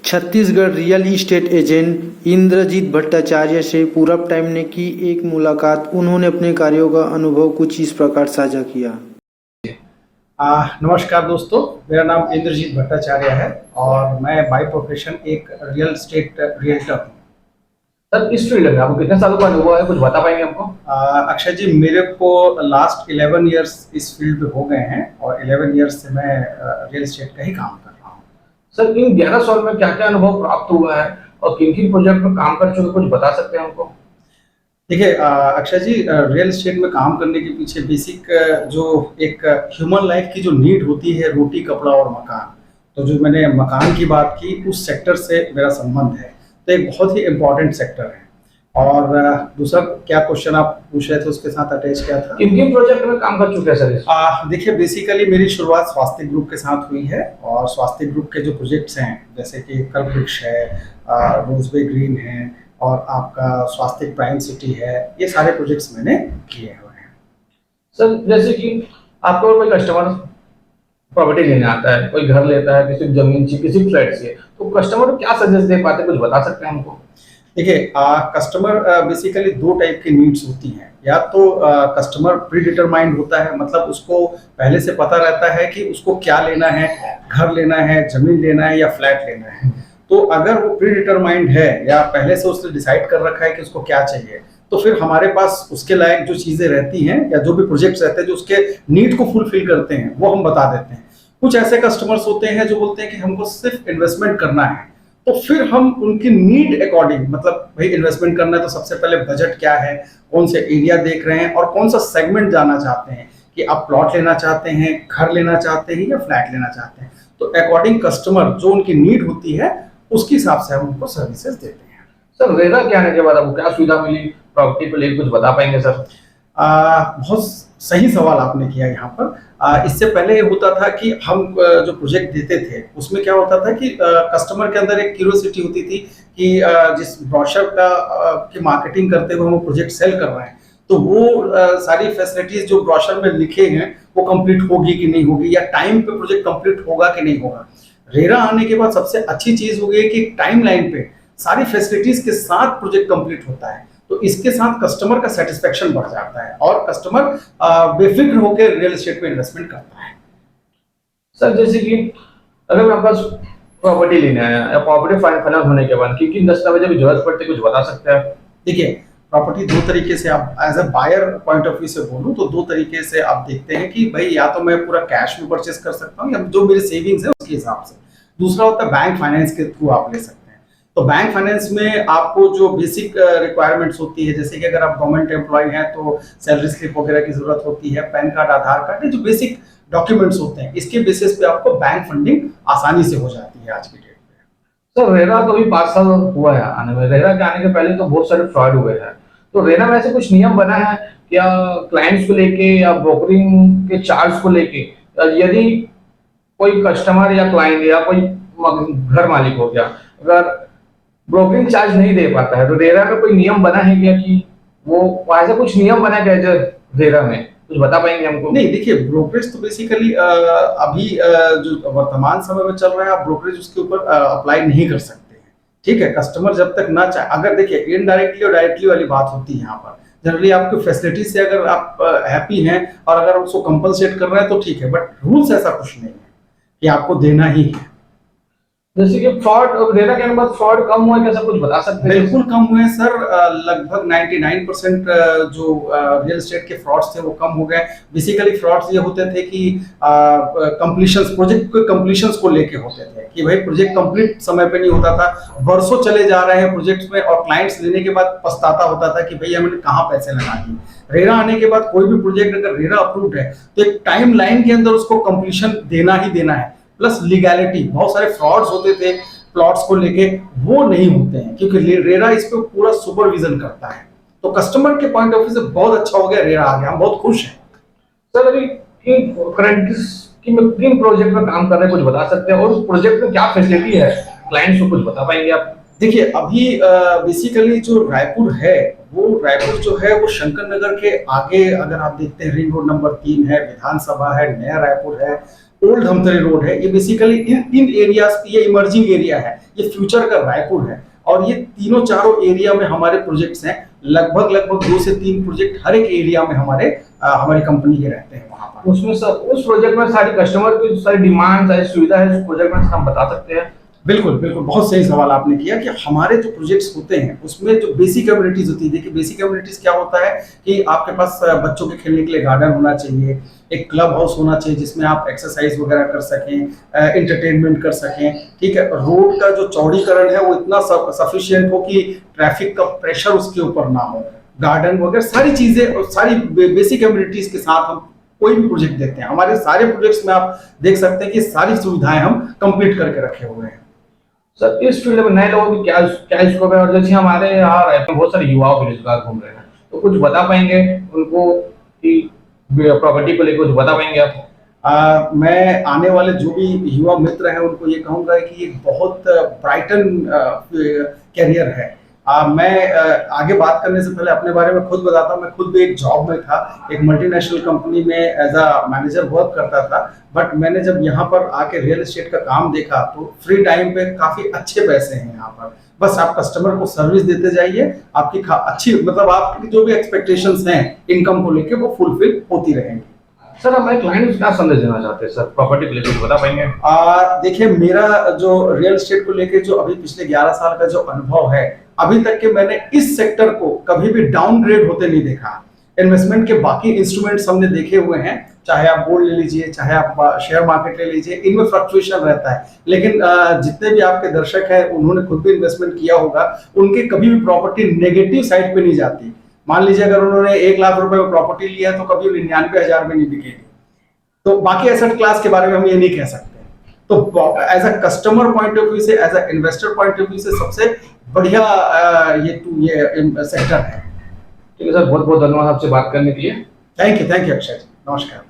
Chhattisgarh real estate agent Indrajit Bhattacharya से पूरब time ने की एक मुलाकात। उन्होंने अपने कार्यों का अनुभव कुछ इस प्रकार साझा किया। नमस्कार दोस्तों, मेरा नाम इंद्रजीत भट्टाचार्य है और मैं बाय प्रोफेशन एक रियल एस्टेट रियल्टर हूँ। सर, इस फील्ड में आपको कितने सालों का अनुभव है, कुछ बता पाएंगे हमको? अक्षय जी, मेरे को लास्ट 11 इयर्स इस फील्ड में हो गए हैं और 11 इयर्स से मैं रियल एस्टेट का ही काम कर रहा हूँ। सर, इन 11 साल में क्या क्या अनुभव प्राप्त हुआ है और किन किन प्रोजेक्ट में काम कर चुके, कुछ बता सकते हैं हमको? देखिए अक्षय जी, रियल एस्टेट में काम करने के पीछे बेसिक जो एक ह्यूमन लाइफ की जो नीड होती है, रोटी कपड़ा और मकान, तो जो मैंने मकान की बात की उस सेक्टर से मेरा संबंध है, तो एक बहुत ही इम्पोर्टेंट सेक्टर है। और दूसरा क्या क्वेश्चन आप पूछ रहे थे उसके साथ अटैच क्या था? किन किन प्रोजेक्ट में काम कर चुके हैं सर? देखिए बेसिकली मेरी शुरुआत स्वास्थ्य ग्रुप के साथ हुई है और स्वास्थ्य ग्रुप के जो प्रोजेक्ट्स हैं जैसे कि कल्पवृक्ष है, रोजबे ग्रीन है और आपका स्वास्थ्य प्राइम सिटी है, ये सारे प्रोजेक्ट्स मैंने किए हुए हैं। सर, जैसे कि आपको कोई कस्टमर प्रॉपर्टी लेने आता है, कोई घर लेता है, किसी जमीन चाहिए, किसी फ्लैट चाहिए, तो कस्टमर को क्या सजेस्ट दे पाते हैं, कुछ बता सकते हैं हमको? देखिए कस्टमर बेसिकली दो टाइप की नीड्स होती हैं। या तो कस्टमर प्री डिटरमाइंड होता है, मतलब उसको पहले से पता रहता है कि उसको क्या लेना है, घर लेना है, जमीन लेना है या फ्लैट लेना है। तो अगर वो प्री डिटरमाइंड है या पहले से उसने डिसाइड कर रखा है कि उसको क्या चाहिए, तो फिर हमारे पास उसके लायक जो चीजें रहती हैं या जो भी प्रोजेक्ट्स रहते हैं जो उसके नीड को फुलफिल करते हैं वो हम बता देते हैं। कुछ ऐसे कस्टमर्स होते हैं जो बोलते हैं कि हमको सिर्फ इन्वेस्टमेंट करना है, तो फिर हम उनकी नीड अकॉर्डिंग, मतलब भाई इन्वेस्टमेंट करना है तो सबसे पहले बजट क्या है, कौन से एरिया देख रहे हैं और कौन सा सेगमेंट जाना चाहते हैं, कि आप प्लॉट लेना चाहते हैं, घर लेना चाहते हैं या फ्लैट लेना चाहते हैं। तो अकॉर्डिंग कस्टमर जो उनकी नीड होती है उसके हिसाब से हम उनको सर्विसेज देते हैं। सर, रेरा के आने के बाद आपको क्या सुविधा मिली प्रॉपर्टी को लेकर, कुछ बता पाएंगे सर? बहुत सही सवाल आपने किया यहाँ पर। इससे पहले ये होता था कि हम जो प्रोजेक्ट देते थे उसमें क्या होता था कि कस्टमर के अंदर एक क्यूरियोसिटी होती थी कि जिस ब्रोशर का की मार्केटिंग करते हुए हम प्रोजेक्ट सेल कर रहे हैं, तो वो सारी फैसिलिटीज जो ब्रोशर में लिखे हैं वो कंप्लीट होगी कि नहीं होगी, या टाइम पे प्रोजेक्ट कंप्लीट होगा कि नहीं होगा। रेरा आने के बाद सबसे अच्छी चीज हो गई है कि टाइम लाइन पे सारी फैसिलिटीज के साथ प्रोजेक्ट कंप्लीट होता है, तो इसके साथ कस्टमर का सेटिस्फेक्शन बढ़ जाता है और कस्टमर बेफिक्र होकर रियल एस्टेट में इन्वेस्टमेंट करता है। सर, जैसे कि अगर मेरे पास प्रॉपर्टी लेना है या प्रॉपर्टी फाइनेंस होने के बाद किन किन दस्तावेजों की जरूरत पड़ती है, कुछ बता सकते हैं? देखिए प्रॉपर्टी दो तरीके से, आप as a buyer point of view से बोलूं तो दो तरीके से आप देखते हैं कि भाई या तो मैं पूरा कैश में परचेस कर सकता हूं या जो मेरी सेविंग्स है उसके हिसाब से। दूसरा होता है बैंक फाइनेंस के थ्रू आप ले सकते हैं। तो बैंक फाइनेंस में आपको जो बेसिक रिक्वायरमेंट्स होती है, जैसे कि अगर आप गवर्नमेंट एम्प्लॉय हैं तो सैलरी स्लिप वगैरह की जरूरत होती है, पैन कार्ड, आधार कार्ड, ये जो बेसिक डॉक्यूमेंट्स होते हैं, इसके बेसिस पे आपको बैंक फंडिंग आसानी से हो जाती है आज की डेट में। सर, रेरा तो अभी 5 साल हुआ है आने में। रेरा के आने के पहले तो बहुत सारे फ्रॉड हुए हैं, तो रेरा में ऐसे कुछ नियम बना है या क्लाइंट्स को लेके या ब्रोकरिंग के चार्ज को लेके, यदि कोई कस्टमर या क्लाइंट या कोई घर मालिक हो गया अगर ब्रोकरिंग चार्ज नहीं दे पाता है, तो रेरा में कोई नियम बना है क्या कि वो ऐसा कुछ नियम बना है क्या रेरा में, कुछ बता पाएंगे हमको? नहीं, देखिए ब्रोकरेज तो बेसिकली अभी जो वर्तमान समय में चल रहा है, आप ब्रोकरेज उसके ऊपर अप्लाई नहीं कर सकते हैं। ठीक है, कस्टमर जब तक ना चाहे, अगर देखिए इनडायरेक्टली और डायरेक्टली वाली बात होती है यहाँ पर। जनरली आपकी फैसिलिटी से अगर आप हैप्पी हैं और अगर उसको कंपनसेट कर रहे हैं तो ठीक है, बट रूल्स ऐसा कुछ नहीं है कि आपको देना ही है। जैसे कि फ्रॉड, रेरा के बाद फ्रॉड कम हुआ है, कैसा कुछ बता सकते हैं? बिल्कुल कम हुए सर, लगभग 99% जो रियल एस्टेट के फ्रॉड्स थे वो कम हो गए। बेसिकली फ्रॉड्स ये होते थे कि कंप्लीशंस, प्रोजेक्ट के कंप्लीशंस को लेके होते थे कि भाई प्रोजेक्ट कंप्लीट समय पे नहीं होता था, बरसों चले जा रहे हैं प्रोजेक्ट्स में और क्लाइंट्स लेने के बाद पछताता होता था कि भैया मैंने कहाँ पैसे लगा दिए। रेरा आने के बाद कोई भी प्रोजेक्ट अगर रेरा अप्रूव्ड है तो एक टाइम लाइन के अंदर उसको कंप्लीशन देना ही देना है, प्लस लीगैलिटी। बहुत सारे फ्रॉड्स होते थे प्लॉट्स को लेके, वो नहीं होते हैं क्योंकि रेरा इस पे पूरा सुपरविजन करता है। तो कस्टमर के पॉइंट ऑफ व्यू से बहुत अच्छा हो गया, रेरा आ गया, हम बहुत खुश हैं। सर, अभी किन प्रोजेक्ट में काम कर रहे हैं, कुछ बता सकते हैं और उस प्रोजेक्ट में क्या फैसिलिटी है, क्लाइंट्स को कुछ बता पाएंगे आप? देखिए अभी बेसिकली जो रायपुर है, वो रायपुर जो है वो शंकर नगर के आगे अगर आप देखते हैं रिंग रोड नंबर 3 है, विधानसभा है, नया रायपुर है, ओल्ड धमतरी रोड है, ये बेसिकली इन एरियाज, ये इमर्जिंग एरिया है, ये फ्यूचर का रायपुर है। और ये तीनों चारों एरिया में हमारे प्रोजेक्ट्स हैं, लगभग 2 से 3 प्रोजेक्ट हर एक एरिया में हमारी कंपनी के रहते हैं वहाँ पर। उसमें सर उस प्रोजेक्ट में सारी कस्टमर की सारी डिमांड, सारी सुविधा है उस प्रोजेक्ट में, हम बता सकते हैं? बिल्कुल बिल्कुल, बहुत सही सवाल आपने किया कि हमारे जो प्रोजेक्ट्स होते हैं उसमें जो बेसिक कम्युनिटीज होती है। देखिए बेसिक कम्युनिटीज क्या होता है कि आपके पास बच्चों के खेलने के लिए गार्डन होना चाहिए, एक क्लब हाउस होना चाहिए जिसमें आप एक्सरसाइज वगैरह कर सकें, एंटरटेनमेंट कर सकें, ठीक है। रोड का जो चौड़ीकरण है वो इतना सफिशिएंट हो कि ट्रैफिक का प्रेशर उसके ऊपर ना हो, गार्डन वगैरह सारी चीजें और सारी बेसिक कम्युनिटीज के साथ हम कोई भी प्रोजेक्ट देते हैं। हमारे सारे प्रोजेक्ट्स में आप देख सकते हैं कि सारी सुविधाएं हम कंप्लीट करके रखे हुए हैं। सर इस फील्ड में नए लोगों की क्या क्या स्कोप है? और जैसे हमारे यहाँ रहते हैं बहुत सारे युवा बेरोजगार घूम रहे हैं, तो कुछ बता पाएंगे उनको कि प्रॉपर्टी को लेकर कुछ बता पाएंगे आप? मैं आने वाले जो भी युवा मित्र हैं उनको ये कहूंगा कि ये बहुत ब्राइटन कैरियर है। मैं आगे बात करने से पहले अपने बारे में खुद बताता हूँ। मैं खुद भी एक जॉब में था, एक मल्टीनेशनल कंपनी में एज अ मैनेजर वर्क करता था। बट मैंने जब यहाँ पर आके रियल एस्टेट का काम देखा तो फ्री टाइम पे काफी अच्छे पैसे हैं यहाँ पर। बस आप कस्टमर को सर्विस देते जाइए, आपकी अच्छी मतलब आपकी जो भी एक्सपेक्टेशंस हैं इनकम को लेके वो फुलफिल होती रहेंगी। सर हमारे क्लाइंट क्या संदेश देना चाहते हैं सर प्रॉपर्टी को लेकर, बता पाएंगे? देखिए मेरा जो रियल एस्टेट को लेके जो अभी पिछले 11 साल का जो अनुभव है, अभी तक के मैंने इस सेक्टर को कभी भी डाउनग्रेड होते नहीं देखा। इन्वेस्टमेंट के बाकी इंस्ट्रूमेंट्स हमने देखे हुए हैं, चाहे आप गोल्ड ले लीजिए, चाहे आप शेयर मार्केट ले लीजिए, इनमें फ्लक्चुएशन रहता है। लेकिन जितने भी आपके दर्शक हैं उन्होंने खुद भी इन्वेस्टमेंट किया होगा, उनके कभी भी प्रॉपर्टी नेगेटिव साइड पे नहीं जाती। मान लीजिए अगर उन्होंने 1 लाख रुपए में प्रॉपर्टी लिया तो कभी 99,000 में नहीं बिकेगी। तो बाकी एसेट क्लास के बारे में हम ये नहीं कह सकते। तो as a customer point of view से, as a investor point of view से सबसे बढ़िया ये सेक्टर है। ठीक है सर, बहुत बहुत धन्यवाद आपसे बात करने के लिए। थैंक यू अक्षय जी, नमस्कार।